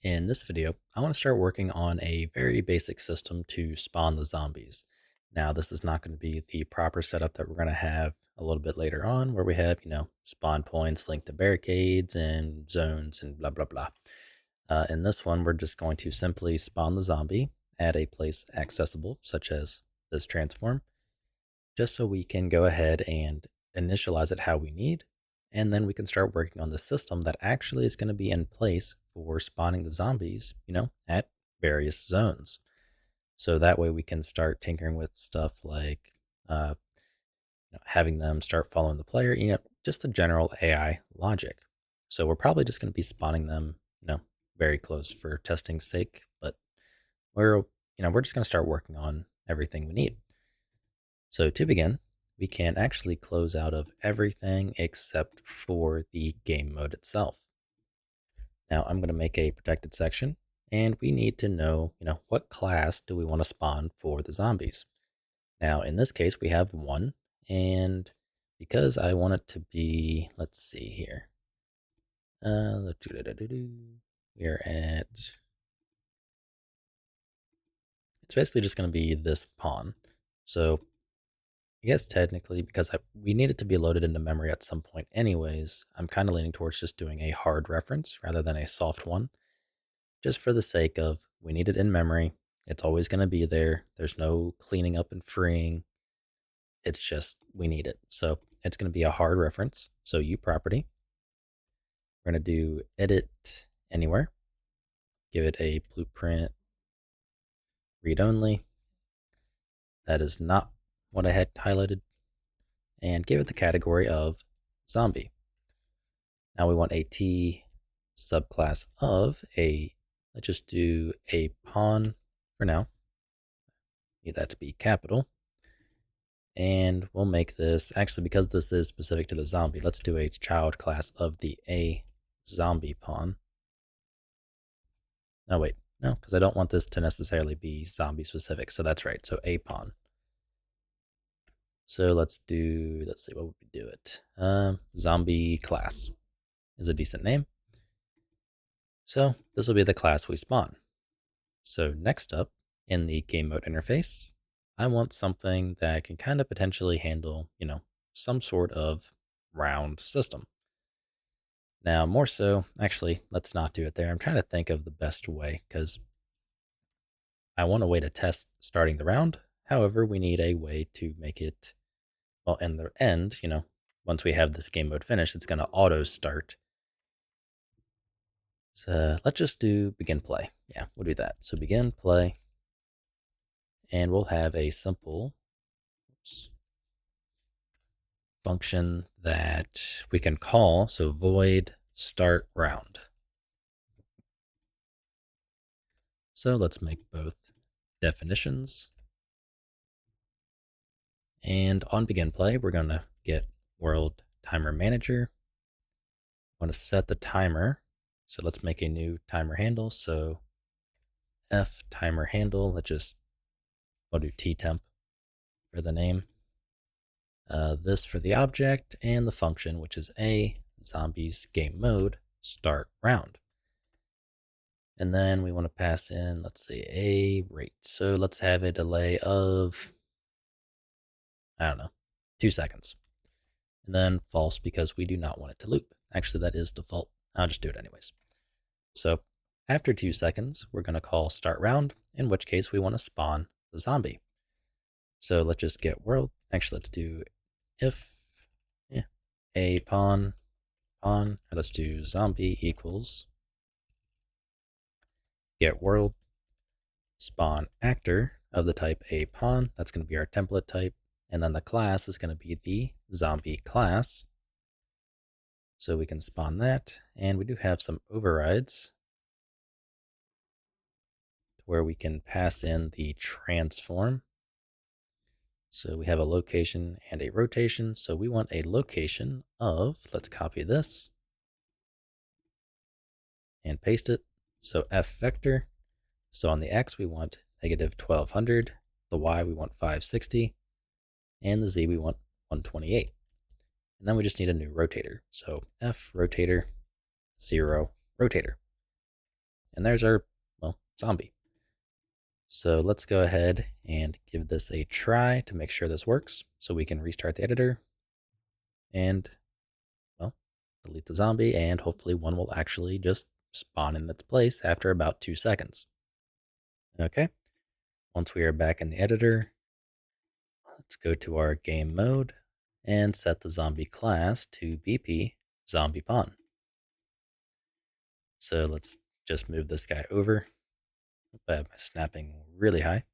In this video, I want to start working on a very basic system to spawn the zombies. Now, this is not going to be the proper setup that we're going to have a little bit later on, where we have, spawn points linked to barricades and zones and blah, blah, blah. In this one, we're just going to simply spawn the zombie at a place accessible, such as this transform, just so we can go ahead and initialize it how we need, and then we can start working on the system that actually is going to be in place for spawning the zombies, at various zones. So that way we can start tinkering with stuff like having them start following the player, just the general AI logic. So we're probably just going to be spawning them, very close for testing's sake, but we're just going to start working on everything we need. So to begin, we can actually close out of everything except for the game mode itself. Now I'm going to make a protected section, and we need to know, what class do we want to spawn for the zombies. Now in this case, we have one, and because I want it to be, let's see here. We're at, it's basically just going to be this pawn. So I guess technically, because we need it to be loaded into memory at some point anyways, I'm kind of leaning towards just doing a hard reference rather than a soft one, just for the sake of we need it in memory. It's always going to be there. There's no cleaning up and freeing. It's just we need it. So it's going to be a hard reference. So U property. We're going to do edit anywhere. Give it a blueprint read only. That is not what I had highlighted, and give it the category of zombie. Now we want a T subclass of let's just do a pawn for now. Need that to be capital. And we'll make this, actually, because this is specific to the zombie, let's do a child class of the A zombie pawn. No, wait, no, because I don't want this to necessarily be zombie specific. So that's right. So A pawn. So let's see, what would we do it? Zombie class is a decent name. So this will be the class we spawn. So next up in the game mode interface, I want something that can kind of potentially handle, some sort of round system. Now, more so, actually, let's not do it there. I'm trying to think of the best way because I want a way to test starting the round. However, we need a way to make it, well, in the end, once we have this game mode finished, it's going to auto start. So let's just do begin play. Yeah, we'll do that. So begin play. And we'll have a simple function that we can call. So void start round. So let's make both definitions. And on begin play, we're going to get world timer manager. I want to set the timer. So let's make a new timer handle. So F timer handle, I'll do ttemp for the name. This for the object, and the function, which is a zombies game mode start round. And then we want to pass in, let's see, a rate. So let's have a delay of, 2 seconds. And then false because we do not want it to loop. Actually, that is default. I'll just do it anyways. So after 2 seconds, we're going to call start round, in which case we want to spawn the zombie. So let's just get world. Actually, let's do if a pawn, or let's do zombie equals get world spawn actor of the type a pawn. That's going to be our template type. And then the class is going to be the zombie class. So we can spawn that. And we do have some overrides where we can pass in the transform. So we have a location and a rotation. So we want a location of, let's copy this and paste it. So F vector. So on the X, we want negative 1200. The Y, we want 560. And the Z, we want 128. And then we just need a new rotator. So F rotator, 0 rotator. And there's our, well, zombie. So let's go ahead and give this a try to make sure this works. So we can restart the editor and, well, delete the zombie, and hopefully one will actually just spawn in its place after about 2 seconds. Okay, once we are back in the editor, let's go to our game mode and set the zombie class to BP zombie pawn. So let's just move this guy over. I have my snapping really high.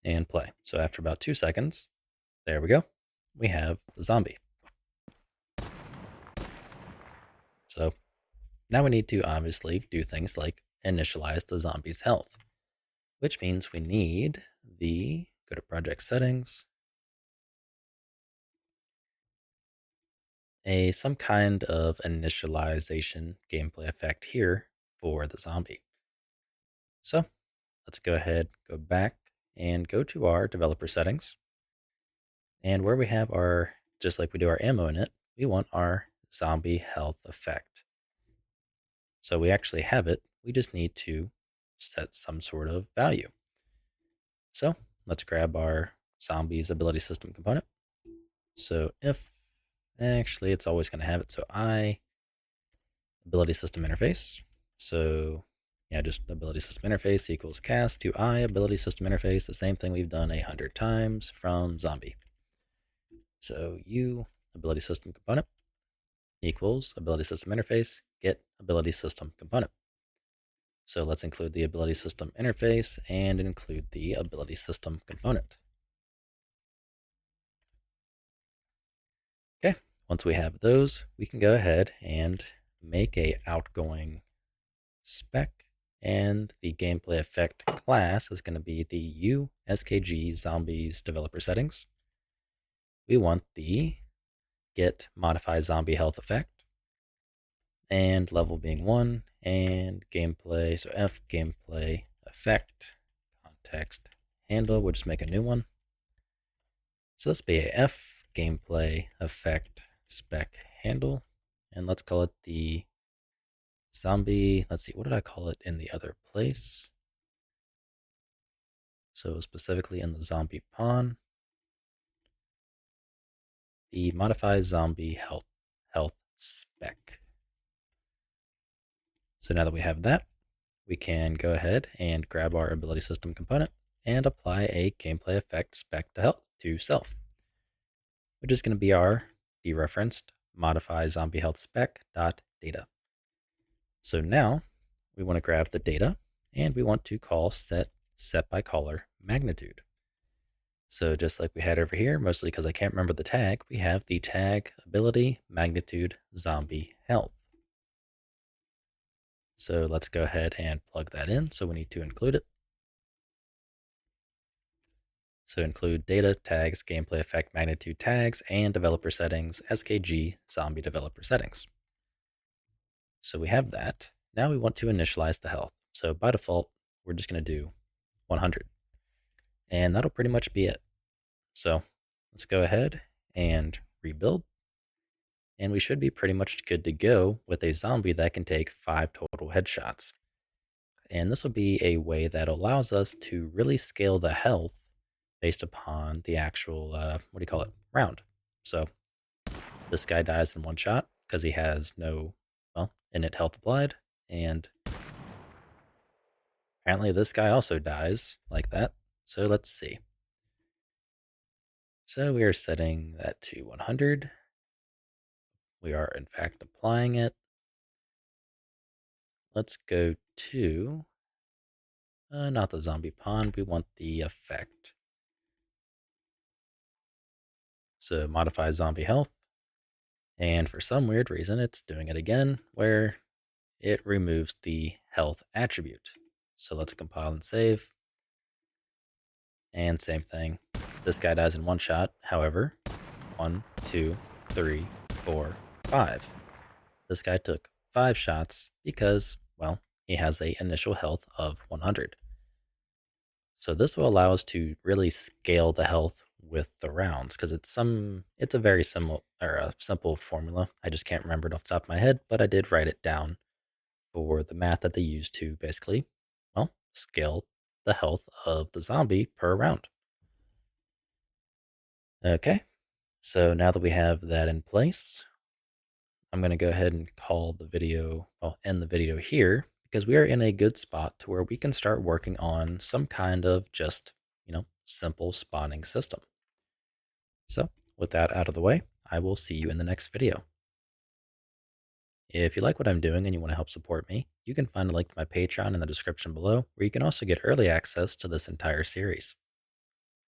And play. So after about 2 seconds, there we go. We have the zombie. So now we need to obviously do things like initialize the zombie's health, which means we need go to project settings, some kind of initialization gameplay effect here for the zombie. So let's go ahead, go back and go to our developer settings. And where we have our, just like we do our ammo in it, we want our zombie health effect. So we actually have it. We just need to set some sort of value. So let's grab our zombies ability system component. So if, actually it's always going to have it. So I ability system interface. So yeah, just ability system interface equals cast to I ability system interface. The same thing we've done 100 times from zombie. So U ability system component equals ability system interface get ability system component. So let's include the ability system interface and include the ability system component. Okay, once we have those, we can go ahead and make a outgoing spec, and the gameplay effect class is going to be the USKG zombies developer settings. We want the get modify zombie health effect, and level being 1, and gameplay, so F gameplay effect context handle, we'll just make a new one. So let's be a F gameplay effect spec handle, and let's call it the zombie. Let's see, what did I call it in the other place? So specifically in the zombie pawn, the modify zombie health spec. So now that we have that, we can go ahead and grab our ability system component and apply a gameplay effect spec to self, which is going to be our dereferenced modify zombie health spec dot data. So now we want to grab the data and we want to call set by caller magnitude. So just like we had over here, mostly because I can't remember the tag, we have the tag ability magnitude zombie health. So let's go ahead and plug that in. So we need to include it. So include data tags, gameplay effect magnitude tags, and developer settings, SKG zombie developer settings. So we have that. Now we want to initialize the health. So by default, we're just going to do 100. And that'll pretty much be it. So let's go ahead and rebuild. And we should be pretty much good to go with a zombie that can take 5 total headshots. And this will be a way that allows us to really scale the health based upon the actual, round. So this guy dies in 1 shot because he has no, innate health applied. And apparently this guy also dies like that. So let's see. So we are setting that to 100. We are in fact applying it. Let's go to, not the zombie pawn, we want the effect. So modify zombie health. And for some weird reason, it's doing it again where it removes the health attribute. So let's compile and save. And same thing. This guy dies in 1 shot. However, 1, 2, 3, 4, 5. This guy took 5 shots because, well, he has a initial health of 100. So this will allow us to really scale the health with the rounds because it's a very simple formula. I just can't remember it off the top of my head, but I did write it down for the math that they use to basically, well, scale the health of the zombie per round. Okay, so now that we have that in place, I'm going to go ahead and call the video, well, end the video here because we are in a good spot to where we can start working on some kind of just, simple spawning system. So, with that out of the way, I will see you in the next video. If you like what I'm doing and you want to help support me, you can find a link to my Patreon in the description below, where you can also get early access to this entire series.